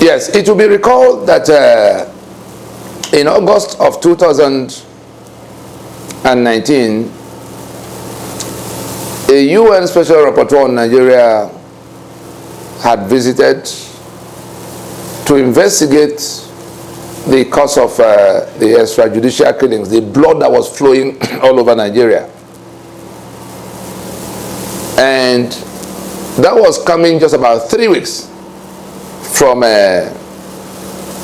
Yes, it will be recalled that in August of 2019, a UN Special Rapporteur on Nigeria had visited to investigate the cause of the extrajudicial killings, the blood that was flowing all over Nigeria. And that was coming just about 3 weeks from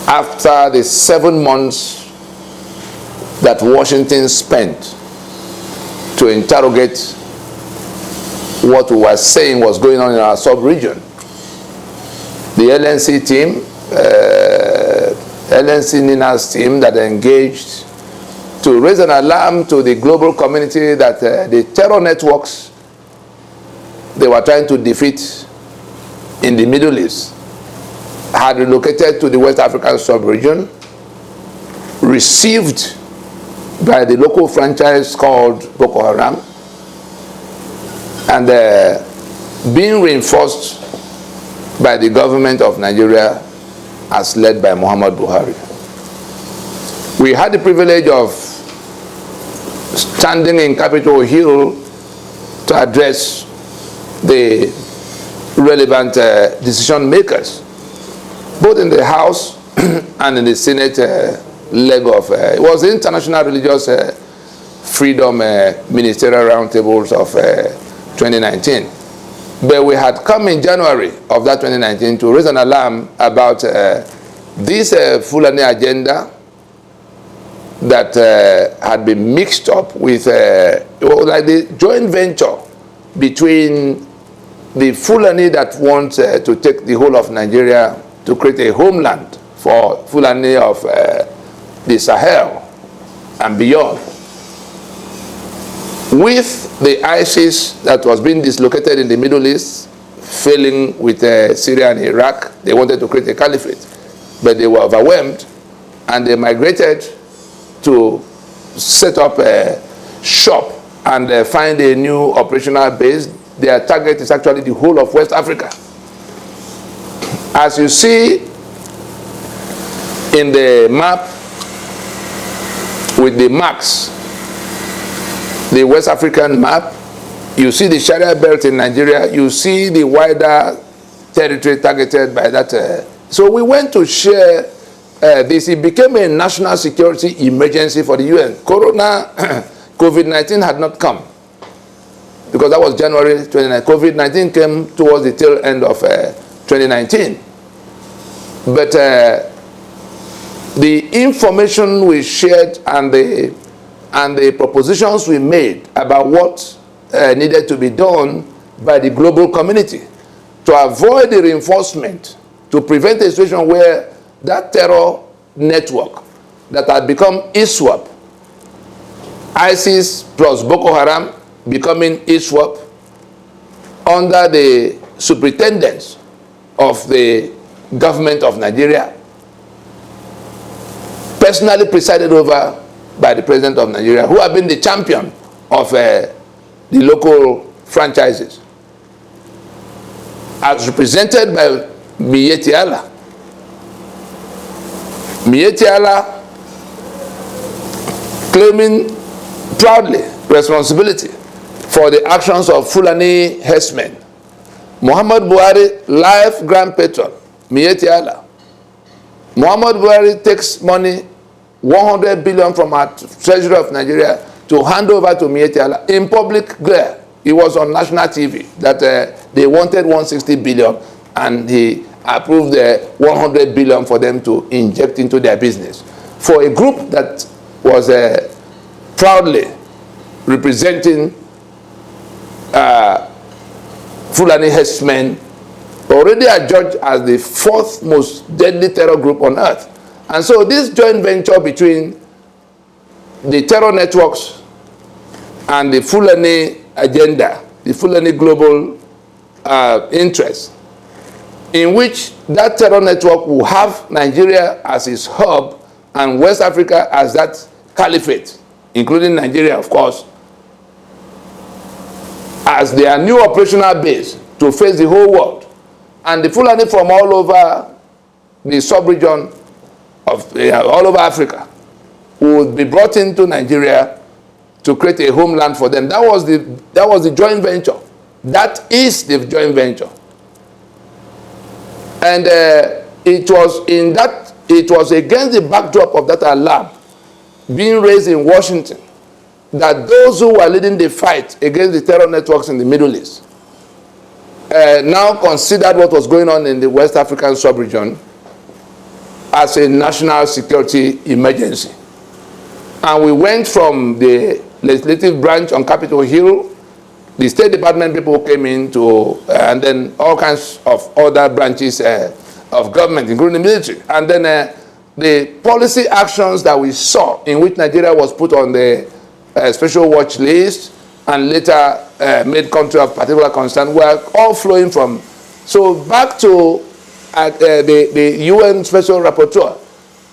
after the 7 months that Washington spent to interrogate what we were saying was going on in our sub-region. The LNC team, LNC Nina's team that engaged to raise an alarm to the global community that the terror networks they were trying to defeat in the Middle East had relocated to the West African sub-region, received by the local franchise called Boko Haram, and being reinforced by the government of Nigeria as led by Muhammad Buhari. We had the privilege of standing in Capitol Hill to address the relevant decision makers, both in the House and in the Senate leg of, it was the International Religious Freedom Ministerial Roundtables of 2019. But we had come in January of that 2019 to raise an alarm about this Fulani agenda that had been mixed up with, it was like the joint venture between the Fulani that want to take the whole of Nigeria to create a homeland for Fulani of the Sahel and beyond, with the ISIS that was being dislocated in the Middle East, failing with Syria and Iraq. They wanted to create a caliphate, but they were overwhelmed, and they migrated to set up a shop and find a new operational base. Their target is actually the whole of West Africa. As you see in the map with the marks, the West African map, you see the Sharia belt in Nigeria, you see the wider territory targeted by that. So we went to share this. It became a national security emergency for the UN. COVID-19 had not come, because that was January 29. COVID-19 came towards the tail end of 2019. But the information we shared and the propositions we made about what needed to be done by the global community to avoid the reinforcement, to prevent a situation where that terror network that had become ISWAP, ISIS plus Boko Haram becoming ISWAP, under the superintendence of the government of Nigeria, personally presided over by the president of Nigeria, who have been the champion of the local franchises, as represented by Miyetti Allah. Miyetti Allah claiming proudly responsibility for the actions of Fulani herdsmen. Muhammad Buhari, life grand patron, Miyetti Allah. Muhammad Buhari takes money, 100 billion from our treasury of Nigeria, to hand over to Miyetti Allah in public glare. It was on national TV that they wanted 160 billion, and he approved the 100 billion for them to inject into their business. For a group that was proudly representing Fulani herdsmen, already adjudged as the 4th most deadly terror group on earth. And so this joint venture between the terror networks and the Fulani agenda, the Fulani global interest, in which that terror network will have Nigeria as its hub and West Africa as that caliphate, including Nigeria, of course, as their new operational base to face the whole world. And the Fulani from all over the sub-region of all over Africa would be brought into Nigeria to create a homeland for them. That was the joint venture. That is the joint venture. And it was against the backdrop of that alarm being raised in Washington that those who were leading the fight against the terror networks in the Middle East now considered what was going on in the West African sub-region as a national security emergency. And we went from the legislative branch on Capitol Hill, the State Department people came in to, and then all kinds of other branches of government, including the military. And then the policy actions that we saw in which Nigeria was put on the special watch list and later made country of particular concern were all flowing from. So back to the UN Special Rapporteur,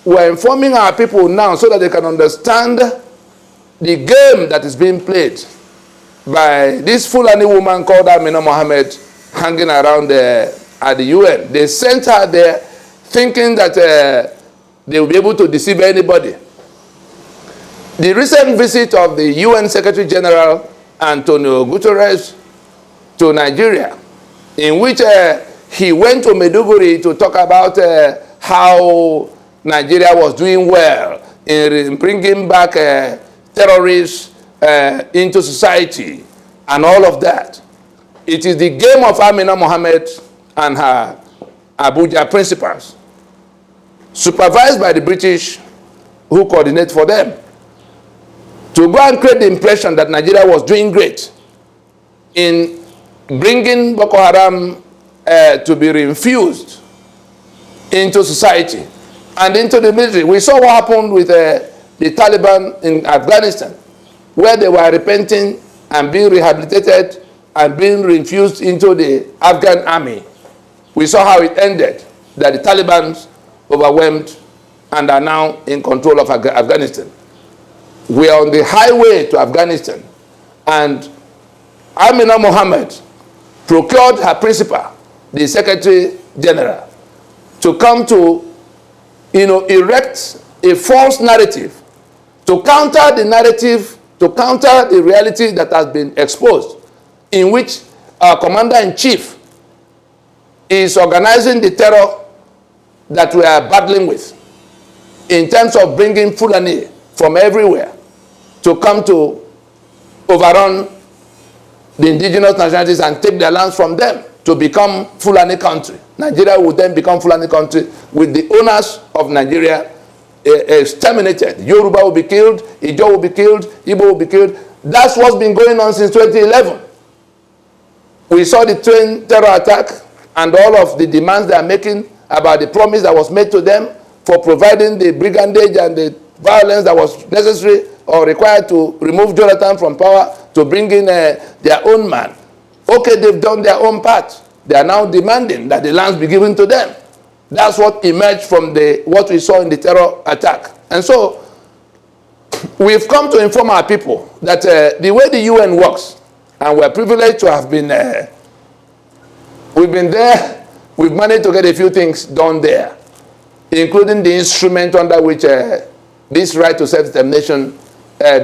we're informing our people now so that they can understand the game that is being played by this Fulani woman called Amina Mohammed hanging around at the UN. They sent her there thinking that they will be able to deceive anybody. The recent visit of the UN Secretary General Antonio Guterres to Nigeria, in which he went to Maiduguri to talk about how Nigeria was doing well in bringing back terrorists into society and all of that. It is the game of Amina Mohammed and her Abuja principals, supervised by the British who coordinate for them, to go and create the impression that Nigeria was doing great in bringing Boko Haram to be reinfused into society and into the military. We saw what happened with the Taliban in Afghanistan, where they were repenting and being rehabilitated and being reinfused into the Afghan army. We saw how it ended, that the Taliban overwhelmed and are now in control of Afghanistan. We are on the highway to Afghanistan, and Amina Mohammed procured her principal, the Secretary General, to come to, erect a false narrative, to counter the narrative, to counter the reality that has been exposed, in which our Commander-in-Chief is organizing the terror that we are battling with, in terms of bringing Fulani from everywhere to come to overrun the indigenous nationalities and take their lands from them to become Fulani country. Nigeria would then become Fulani country with the owners of Nigeria exterminated. Yoruba will be killed, Ijo will be killed, Igbo will be killed. That's what's been going on since 2011. We saw the train terror attack and all of the demands they are making about the promise that was made to them for providing the brigandage and the violence that was necessary or required to remove Jonathan from power to bring in their own man. Okay, they've done their own part. They are now demanding that the lands be given to them. That's what emerged from what we saw in the terror attack. And so we've come to inform our people that the way the UN works, and we're privileged to have been we've been there, we've managed to get a few things done there, including the instrument under which this right to self-determination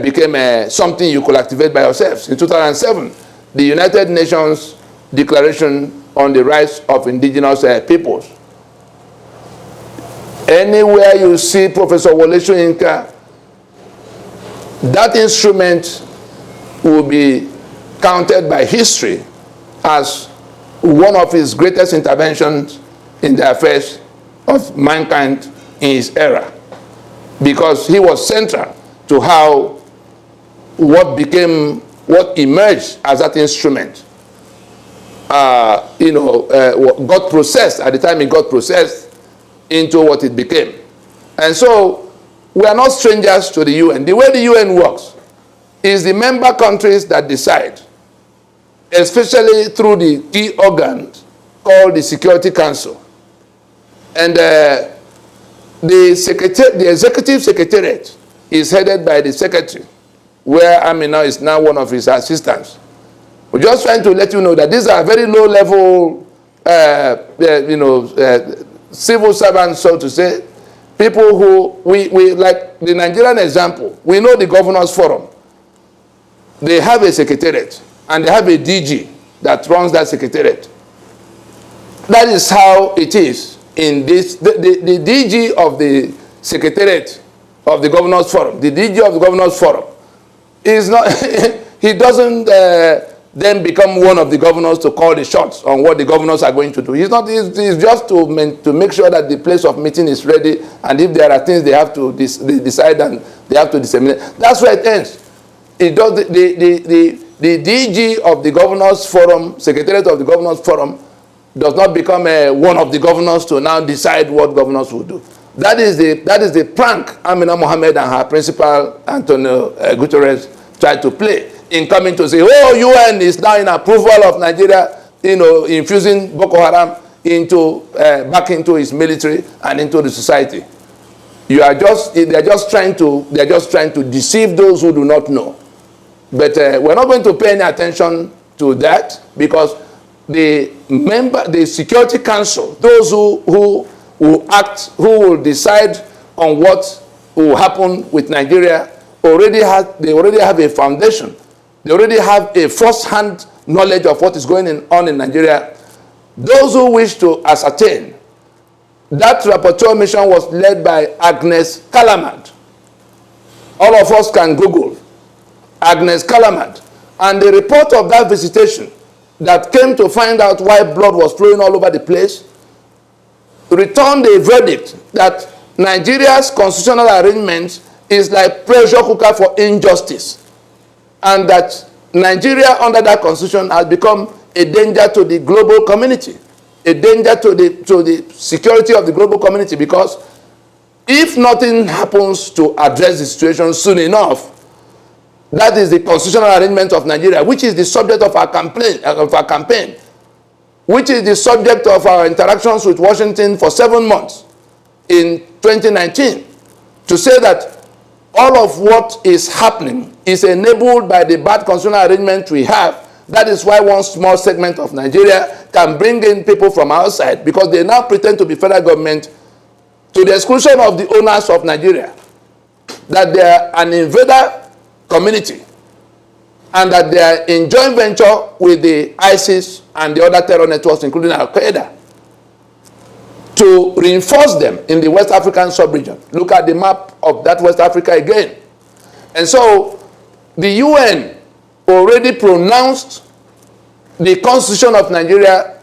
became something you could activate by yourselves. In 2007, the United Nations Declaration on the Rights of Indigenous Peoples. Anywhere you see Professor Wole Soyinka, that instrument will be counted by history as one of his greatest interventions in the affairs of mankind in his era, because he was central to how what emerged as that instrument got processed. At the time it got processed into what it became. And so we are not strangers to the UN. The way the UN works is the member countries that decide, especially through the key organ called the Security Council. And the executive secretariat is headed by the secretary, where Amina is now one of his assistants. We're just trying to let you know that these are very low-level, civil servants, so to say, people who, we like the Nigerian example, we know the Governors Forum. They have a secretariat, and they have a DG that runs that secretariat. That is how it is in this, the DG of the secretariat of the Governors Forum, the DG of the Governors Forum, is not, he doesn't then become one of the governors to call the shots on what the governors are going to do. He's not, he's just to make sure that the place of meeting is ready, and if there are things they have to decide and they have to disseminate. That's where it ends. It does, the DG of the Governors Forum, Secretariat of the Governors Forum, does not become one of the governors to now decide what governors will do. That is the prank Amina Mohammed and her principal, Antonio Guterres, tried to play in coming to say, oh, UN is now in approval of Nigeria, you know, infusing Boko Haram into, back into its military and into the society. They're just trying to deceive those who do not know. But we're not going to pay any attention to that, because the Security Council, those who will act, who will decide on what will happen with Nigeria, they already have a foundation. They already have a first-hand knowledge of what is going on in Nigeria. Those who wish to ascertain, that rapporteur mission was led by Agnes Callamard. All of us can Google Agnes Callamard. And the report of that visitation that came to find out why blood was flowing all over the place returned a verdict that Nigeria's constitutional arrangement is like pressure cooker for injustice, and that Nigeria under that constitution has become a danger to the global community, a danger to the security of the global community, because if nothing happens to address the situation soon enough, that is the constitutional arrangement of Nigeria, which is the subject of our campaign, which is the subject of our interactions with Washington for 7 months in 2019, to say that all of what is happening is enabled by the bad constitutional arrangement we have. That is why one small segment of Nigeria can bring in people from outside, because they now pretend to be federal government to the exclusion of the owners of Nigeria, that they are an invader community, and that they are in joint venture with the ISIS and the other terror networks, including Al-Qaeda, to reinforce them in the West African sub-region. Look at the map of that West Africa again. And so the UN already pronounced the Constitution of Nigeria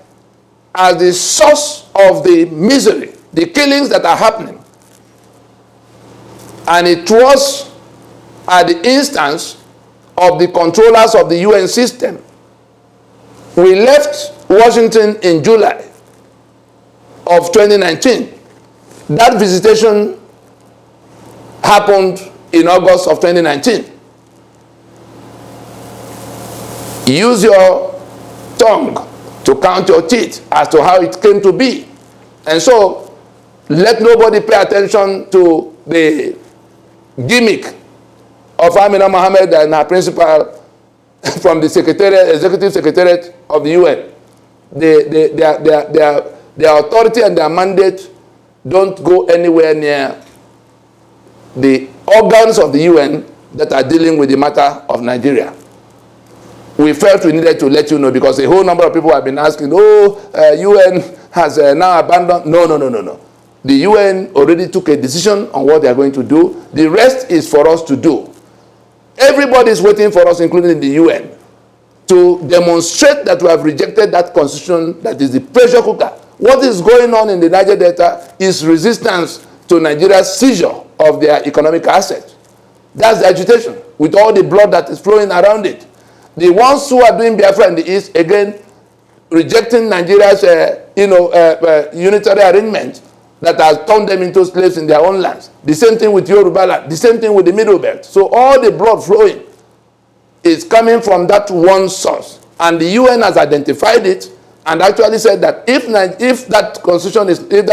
as the source of the misery, the killings that are happening. And it was at the instance of the controllers of the UN system. We left Washington in July of 2019. That visitation happened in August of 2019. Use your tongue to count your teeth as to how it came to be. And so, let nobody pay attention to the gimmick of Amina Mohammed and her principal from the executive secretariat of the UN. Their authority and their mandate don't go anywhere near the organs of the UN that are dealing with the matter of Nigeria. We felt we needed to let you know, because a whole number of people have been asking, UN has now abandoned. No. The UN already took a decision on what they are going to do. The rest is for us to do. Everybody is waiting for us, including the UN, to demonstrate that we have rejected that constitution that is the pressure cooker. What is going on in the Niger Delta is resistance to Nigeria's seizure of their economic assets. That's the agitation, with all the blood that is flowing around it. The ones who are doing Biafra in the East, again, rejecting Nigeria's unitary arrangement that has turned them into slaves in their own lands. The same thing with Yoruba land, the same thing with the Middle Belt. So all the blood flowing is coming from that one source. And the UN has identified it and actually said that if that constitutional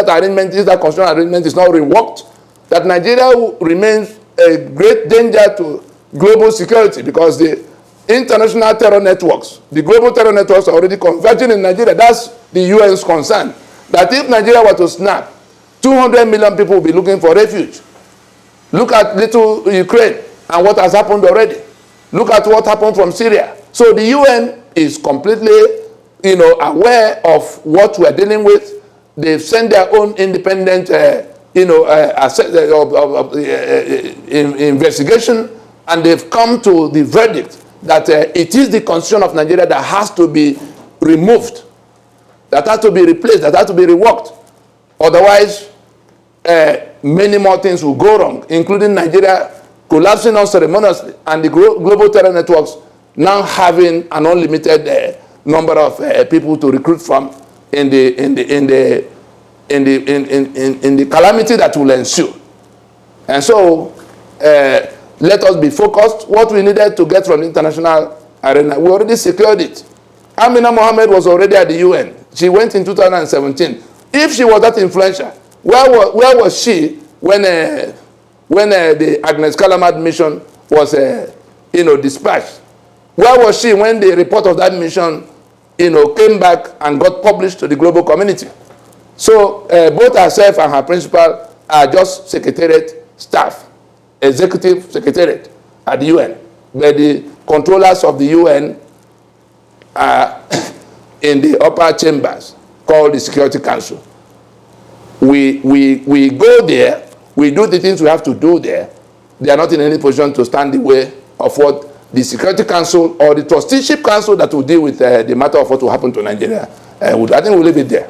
arrangement is not revoked, that Nigeria remains a great danger to global security, because the international terror networks, the global terror networks are already converging in Nigeria. That's the UN's concern. that if Nigeria were to snap, 200 million people will be looking for refuge. Look at little Ukraine and what has happened already. Look at what happened from Syria. So the UN is completely, aware of what we're dealing with. They've sent their own independent, investigation, and they've come to the verdict that it is the constitution of Nigeria that has to be removed, that has to be replaced, that has to be reworked. Otherwise, many more things will go wrong, including Nigeria collapsing unceremoniously and the global terror networks now having an unlimited number of people to recruit from in the calamity that will ensue. And so, let us be focused. What we needed to get from the international arena, we already secured it. Amina Mohammed was already at the UN. She went in 2017. If she was that influential, where was she when the Agnes Callamard mission was, dispatched? Where was she when the report of that mission, came back and got published to the global community? So both herself and her principal are just secretariat staff, executive secretariat at the UN. But the controllers of the UN are in the upper chambers called the Security Council. We go there, we do the things we have to do there. They are not in any position to stand in the way of what the Security Council or the Trusteeship Council that will deal with the matter of what will happen to Nigeria. I think we'll leave it there.